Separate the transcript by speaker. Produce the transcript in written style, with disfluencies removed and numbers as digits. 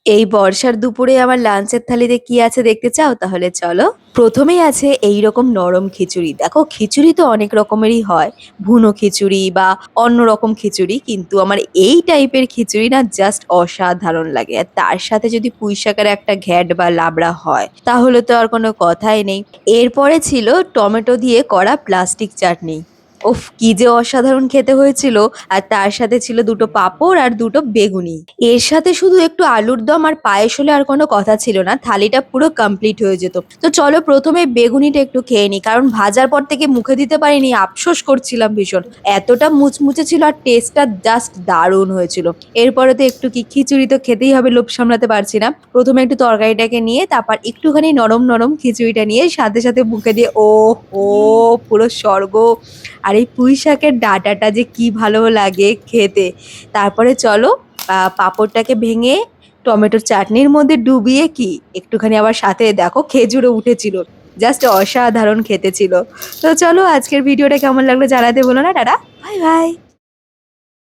Speaker 1: এই বর্ষার দুপুরে আমার লাঞ্চের থালিতে কি আছে দেখতে চাও? তাহলে চলো। প্রথমেই আছে এইরকম নরম খিচুড়ি। দেখো খিচুড়ি তো অনেক রকমেরই হয়। ভুনো খিচুড়ি বা অন্যরকম খিচুড়ি। কিন্তু আমার এই টাইপের খিচুড়ি না জাস্ট অসাধারণ লাগে। আর তার সাথে যদি পুঁইশাকের একটা ঘ্যাট বা লাবড়া হয়, তাহলে তো আর কোনো কথাই নেই। এরপরে ছিল টমেটো দিয়ে করা প্লাস্টিক চাটনি। উফ! কি যে অসাধারণ খেতে হয়েছিল। আর তার সাথে ছিল দুটো পাঁপড় আর দুটো বেগুনি। এর সাথে শুধু একটু আলুর দম আর পায়েস হলে আর কোনো কথা ছিল না, থালিটা পুরো কমপ্লিট হয়ে যেত। তো চলো প্রথমে বেগুনিটা একটু খেয়ে নিই, কারণ ভাজার পর থেকে মুখে দিতে পারিনি, আফসোস করছিলাম ভীষণ। এতটা মুচমুচে ছিল আর টেস্টটা জাস্ট দারুণ হয়েছিল। এরপরে তো একটু কি খিচুড়ি তো খেতেই হবে, লোভ সামলাতে পারছি না। প্রথমে একটু তরকারিটাকে নিয়ে তারপর একটুখানি নরম নরম খিচুড়িটা নিয়ে সাথে সাথে মুখে দিয়ে ও ও পুরো স্বর্গ। আর এই পুঁই শাকের ডাঁটাটা যে কি ভালো লাগে খেতে। তারপরে চলো পাঁপড়টাকে ভেঙে টমেটোর চাটনির মধ্যে ডুবিয়ে কি একটুখানি আবার সাথে দেখো খেজুরও উঠেছিল। জাস্ট অসাধারণ খেতে ছিল। তো চলো আজকের ভিডিওটা কেমন লাগলো জানাতে বলো না। Tata, bye bye.